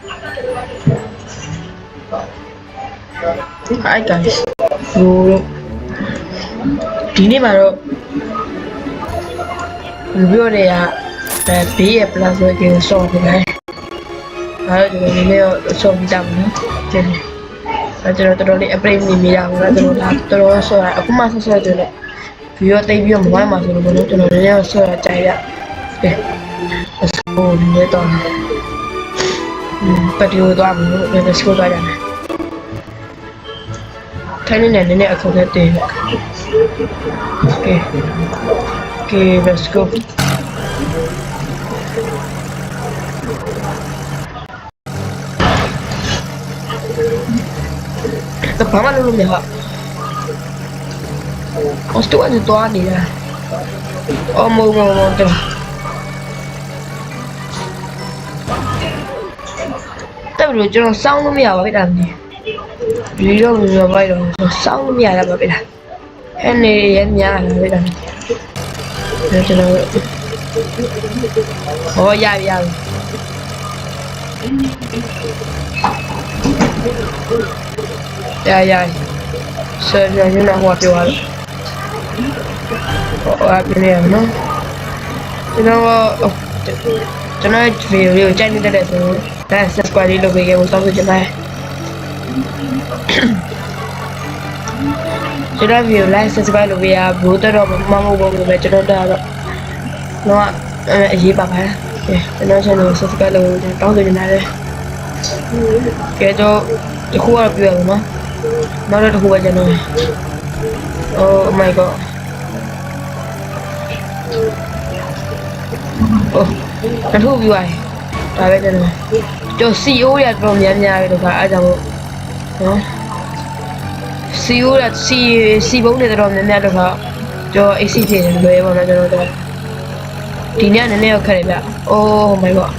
Hi guys, so di ni mà rồi review này BF plus với cái số thì này rồi thì mình số bị đâm nữa trên rồi tôi đi apply mình bị đâm rồi tôi số là cũng mà số rồi này view tay view một mà số rồi tôi nói số là chạy ra ok số này to video to mình để số ra này thấy này này không thể tiền ok let's go tập phá mắt luôn nhỉ hả có chỗ gì to đi ra mô trời tại vì cho nó xong nó mèo cái đàn gì vì đâu người bay rồi xong nó mèo là cái đàn em này em nhà là cái đàn để cho nó dài sợ ra như nào hoạt điều cái này nó cho nó video tranh như thế này rồi ta sẽ quay đi được cái một tao cho này cho nó video like subscribe được video bố tôi rồi mong bố về cho nó ra nó gì bà phải cho nó channel subscribe được tao từ này đây cái cho khu là video nó rất khu cho nó oh my god nó thu view này tại bây giờ này cho CEO là from nhà được cả đâu đó CEO là C4 này from nhà được cả cho ACT về vào nó cho nó thì nhà này nè khởi lại oh my god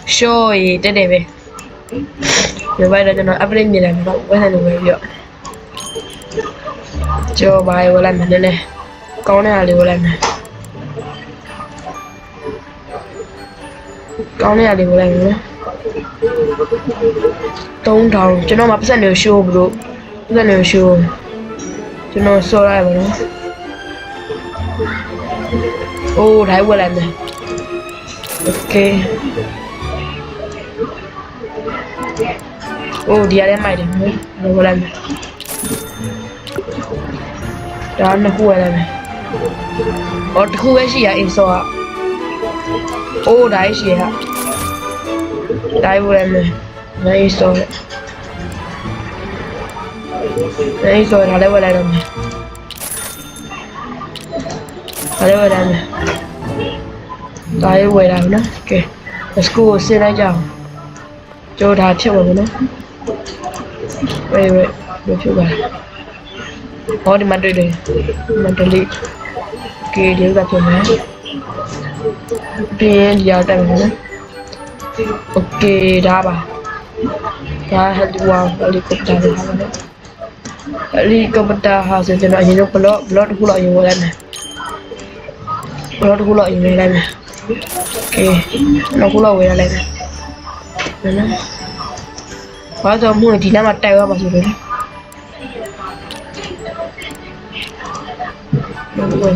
show tới đây về rồi bây giờ cho nó update như này nó với hai người vậy cho bài vào làm này này con này là điều làm này con này là điều làm nữa tông thầu cho nó mà sẽ đều show bro rất đều show cho nó show lại vào nó thấy qua làm này ok đi ra mày điểm nữa qua làm này đó nó khu này này khu ấy gì à info à đấy gì à đấy vừa làm này đấy rồi thằng đấy vừa làm này đấy vừa làm nữa ok let's go xin lại chào cho thà chịu vào nữa vậy được chưa bạn đi mặt đây đi kia đi gặp cho mẹ đi giờ đây nữa ok đã bà đã helicopter ha sẽ cho nó nhìn nó plot khu loại như vậy này plot khu loại như vậy này ok nó khu loại này này hóa ra mua thì nó mặt tay qua bao nhiêu đấy rồi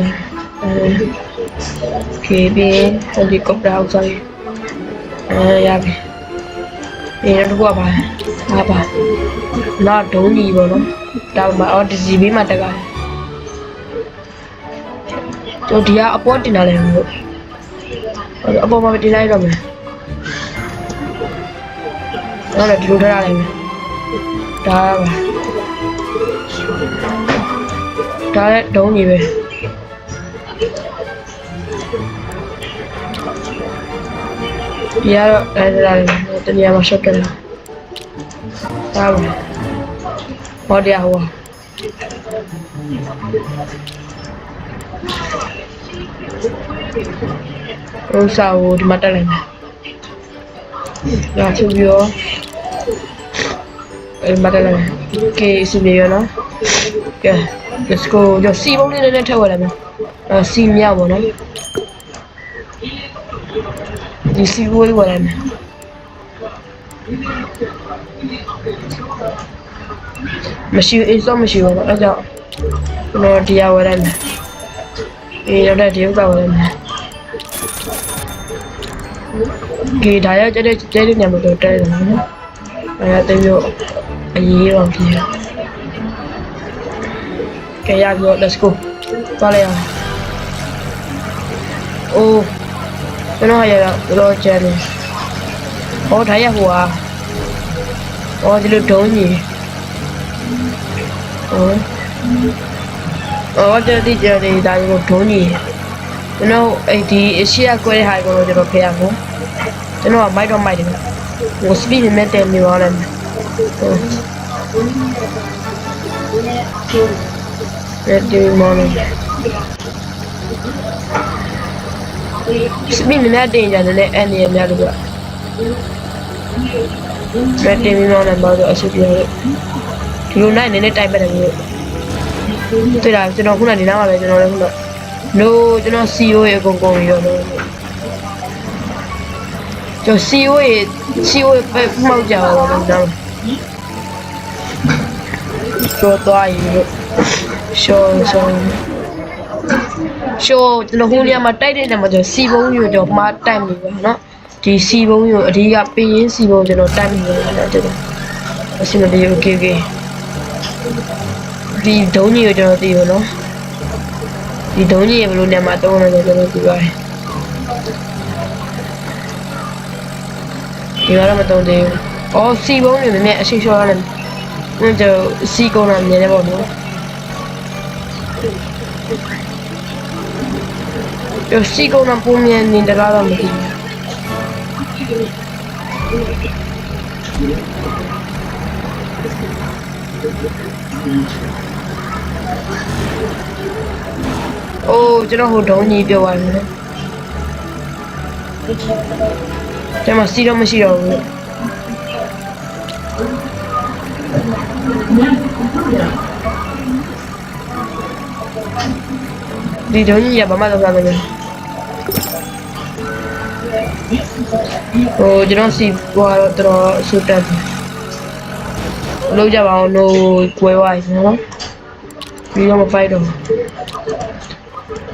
kế bên helicopter rồi ya về nó qua bà nó đúng gì vào nó tao mà ở gì bí mà ta cho dia apa di dalam apa mau di dalam nó là điều ra này đó đúng gì vậy dia đây tên nhà masuk ke dalam tahu mau dia awal sao di mata lain ya video mata lain ke video nó okay let's go giờ xi bóng lên lên theo là mình xi nhau vào nó đi xi vui vào này မရှိဘူး install မရှိဘူးအဲ့ကြောင့်ကျွန်တော်ဒီရဝယ်လိုက်မယ်ရောက်တဲ့ဒီဥစ္စာဝယ်လိုက်မယ်ဒီဒါရကျတဲ့ညမှာတော့တဲတယ်နော်အဲ့ဒါတမျိုးအရေးရောပြည့်ကဲရပြီ let's go သွားလိုက်အောင်အိုးကျွန်တော်ရတော့ကျန်တယ်ဟောဒါရဟိုဟာဟောဒီလိုဒုံးကြီးအော်ဒီဒါကိုဒုံးကြီးကျွန်တော်အဲ့ဒီအရှိရကွဲတဲ့ဟာကိုကျွန်တော်ဖျက်ရမယ်ကျွန်တော်ကမိုက်တော့မိုက်တယ်ဟို speed နဲ့တက်နေပါလားဒီမော်လေး speed နဲ့တက်ကြတယ်အဲ့နေရများလို့ပြောတက်နေမော်နဲ့ဘာလို့အဆူပြောလဲဒီလိုနိုင်နေတိုက်ပတ်တယ်မျိုးတွေ့လားကျွန်တော်ခုနဒီနားမှာပဲကျွန်တော်လည်းခုန no ကျွန်တော် CEO ရေအကုန်ပြီးတော့ကျွန်တော် CEO ရေပဲမှောက်ကြအောင်လို့တော့ကျော်သွားရင်ရှောကျွန်တော်ဟိုနေရာမှာတိုက်တဲ့နေရာမှာကျွန်တော်စီဘုံယူကျွန်တော်မှားတိုက်နေပါနော်ဒီစီဘုံယူအဓိကပေးရင်းစီဘုံကျွန်တော်တိုက်နေတယ်ကျွန်တော်အစီမတည်း okay ဒီဒုံးကြီးကိုကျွန်တော်သိရနော်ဒီဒုံးကြီးဘယ်လိုနေမှာတုံးလဲကျွန်တော်သိပါတယ်ဒီကတော့မတုံးသေးဘူးအော်စီဘုံတွေနည်းနည်းအရှိလျှော့ရတယ်ကျွန်တော်စီကုန်းတာမြင်နေပေါ့နော်ကျွန်တော်စီကုန်းတာပုံမြင်နေတကားတော့မသိဘူးအိုးကျွန်တော်ဟိုဒုံးကြီးပြောရတယ်ကျွန်မစီတော့မရှိတော့ဘူးဒီဒုံးကြီးကဘာမှလုပ်ရမလဲဟိုကျွန်တော်စီကတော့တော်ဆူတက်လောက်ကြပါအောင် no ကွဲသွားပြီနော်ပြီးတော့မဖိုက်တော့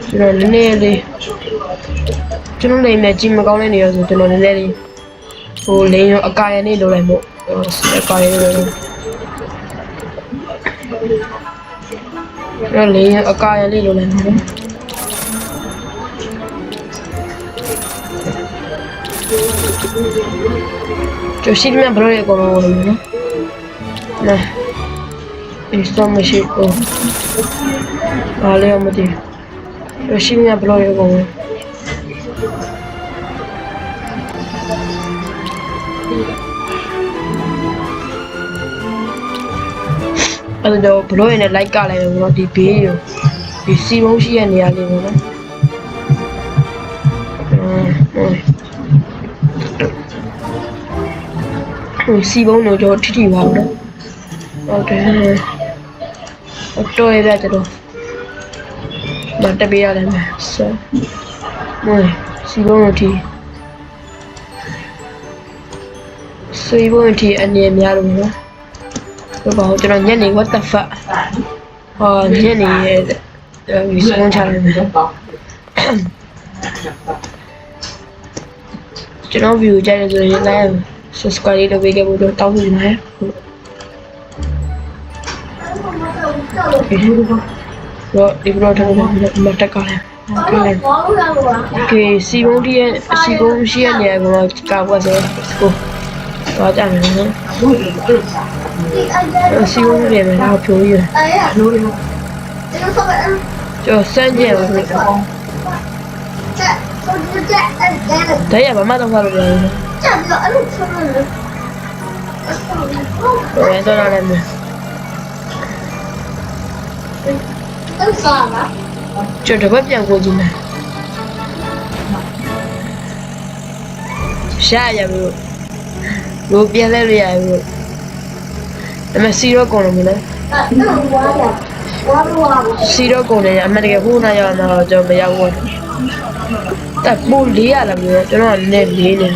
ကျွန်တော်နည်းနည်းလေးကျွန်တော်လည်းကြည့်မကောင်းတဲ့နေရာဆိုကျွန်တော်နည်းနည်းလေးဟိုလိန်ရောအကာရနေလိုလိုက်မို့အကာရနေလိုလိုက်ကျွန်တော်လိန်ရောအကာရလေးလိုလိုက်မို့ကျွန်တော်ရှိမှဘလို့ရကောလို့နော်nah esto me chico vale vamos tío pero sí me habló yo con Ado bro en el like ကလည်းတော့ဒီဘေးရောဒီစီမုံရှိတဲ့နေရာလေးပေါ့နော်စီဘုံတော့ကျွန်တော်ထိပါဘူးနော်ဟုတ်တယ်တော့ရတဲ့ကျွန်တော်မတက်ပြရတယ်မယ်ဆက်မွေးစီဘုံတော့ထိစီဘုံထိအနေများလို့နော်တော့ဘာလို့ကျွန်တော်ညနေ what the fuck ညနေဒီဆုံးချလိုက်မယ်ကျွန်တော် view ကြိုက်တယ်ဆိုရင် like subscribe လုပ်ပေးခဲ့ဖို့တော့တောင်းနေပါတယ်တော့ဒီဘလော့ထောက်မတက်ကြလဲโอเคစီဘုံတီးရဲ့စီဘုံရှိရနေကတော့ကာကွက်ဆိုကိုတော့ကြမယ်နော်စီဘုံတွေလည်းတော့ဖြိုးရကျော်စမ်းကြည့်ပါဦးဒါရဘာမှတော့မလုပ်ရဘူးကြာပြီးတော့အဲ့လိုဆက်လို့ဘယ်တော့လဲအဲ့စားလားကျော်တော့ပြန်ကိုကြည့်မယ်ရှာရဘူးလို့ပြန်လဲလို့ရဘူးဒါပေမဲ့စီရောကုန်လို့မလဲစီရောကုန်တယ်အမှန်တကယ်ဟိုးနာရောက်တော့ကျွန်တော်မရောက်ဘူးတက်ပိုး400လာမျိုးကျွန်တော်လည်းလေးနေ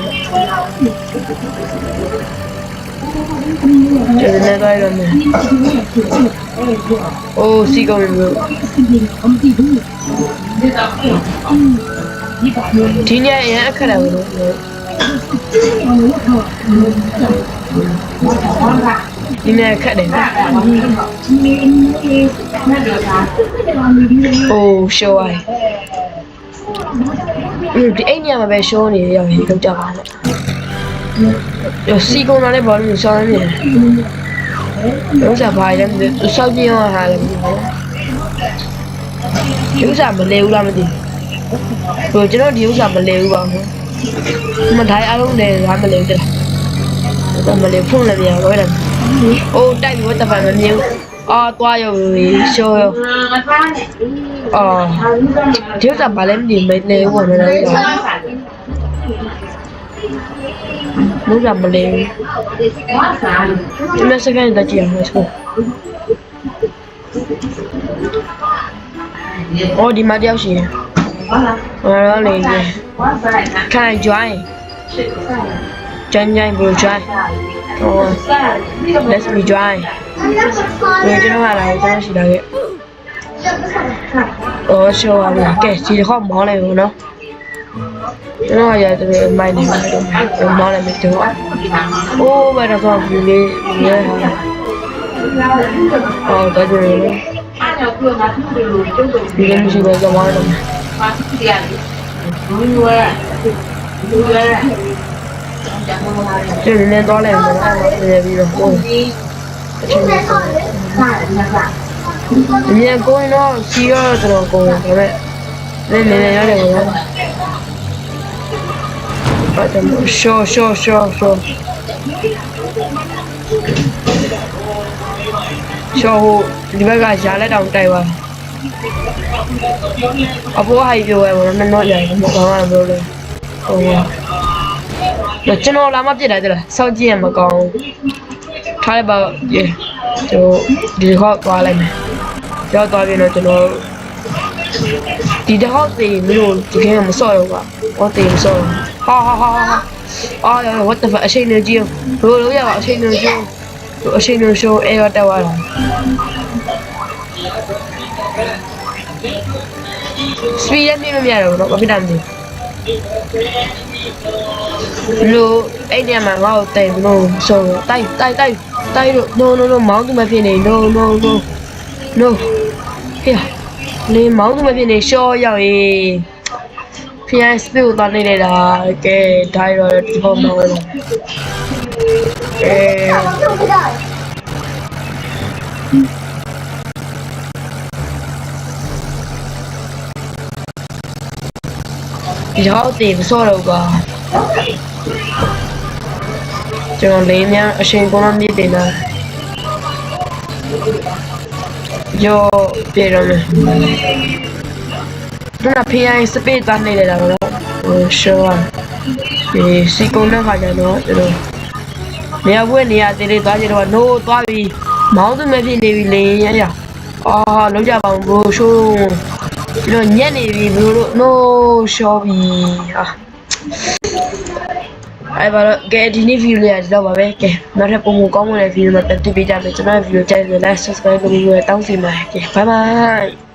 这是那个人呢？哦，四个人了。今年也看来我了。今年看的。哦，小爱。ဒီအိမ်ညမှာပဲရှောနေရရင်လောက်ကြပါနဲ့ရစီကုန်းလာတဲ့ဘောလုံးကိုရှောင်းနေတယ်ဥစားဘာလဲမသိဘူးစောက်ပြင်းသွားတာလည်းမသိဘူးဥစားမလဲဘူးလားမသိဘူးကျွန်တော်ဒီဥစားမလဲဘူးပါဘူးမထိုင်အားလုံးလည်းဟာမလဲဘူးတဲ့မလဲဖုန်းလည်းမရဘူးတဲ့အိုးတိုက်ပြီးတော့တဖန်မမြင်ဘူးအော်သွားရောရှောရောအော်ဒီဥစားဘာလဲမသိဘူးမလဲဘူးဘာလဲမူးရမလဲဒီမဲ့စကန်တက်ကြည့်အောင်ဆိုအော်ဒီမှာတယောက်ရှိတယ်ဟောလေ Can I join join bro join oh let's me join ကျွန်တော်ကလာကျွန်တော်ရှိတာရဲ့အော်ရှောပါပြီကဲဒီခေါက်မောင်းလိုက်ဦးနော်ကျွန်တော်ရတယ်မိုင်းနေမှာတော့မောင်းလိုက်မယ်တော့အိုးဘာတော့ဒီလေးရဲအော်တော်ကြတယ်ဒီလိုမျိုးပဲကြောင်းတော့这里面多嘞，我爱我这些比较多。你公园那西边这个公园，对不对？那里面有点什么？啊，怎么笑？小虎，你别干下来当带吧。啊，不过还有哎，我那老远，我刚刚不嘞。哦。ကျွန်တော်လာမပြစ်လိုက်တယ်လားစောက်ကြည့်ရမကောင်းထားလိုက်ပါရေကျွန်တော်ဒီခေါက်သွားလိုက်မယ်ရောက်သွားပြီတော့ကျွန်တော်ဒီတစ်ခေါက်တည်မလို့ဒီကနေ့မစော့ရောပါဟောတည်မစော့ဟာအော် what the fuck အချိန်နေကြည့်ဘယ်လိုရပါအချိန်နေကြည့်အချိန်နေရှိုးအဲရတက်သွားတာစပီးနဲ့မမြရတော့ဘာဖြစ်တာလဲလို့အဲ့ဒီမှာငါ့ကိုတိုင်လို့ဆိုတိုက်လို့ no မောင်းသူမဖြစ်နေ no ဟေးလေမောင်းသူမဖြစ်နေရှော့ရောက်ရေးဖျက်စပီကိုတော့နေလိုက်တာကဲဒိုင်ရောဒီပေါ်မှာရောက်တယ်မစောတော့ပါကျွန်တော်လေးများအချိန်ကုန်မြင့်တင်တာရောပြေတော့မယ်ဒါဖေးအိုင်စပေးသားနေလေတာတော့ရှော့ဒီစီကုန်တဲ့ခါကျတော့ကျွန်တော်နေရာပွဲနေရာတည်းလေးသွားကြတော့နိုးသွားပြီးမောင်းသူမဖြစ်နေပြီလေရအော်လုံးကြပါဦးဘိုးရှိုးကျွန်တော်ညက်နေပြီဘလို့နိုးရှော့ပြီဟာအဲ့ဘာလို့ကဲဒီနေ့ဗီဒီယိုလေးတော့ပါပဲကဲနောက်ထပ်ပုံမကောင်းတဲ့ဗီဒီယိုမှာပြန်တွေ့ကြမယ်ကျွန်တော်ဗီဒီယိုကြိုက်ရင် like subscribe လုပ်ပြီးတောင်းစီပါကဲ bye bye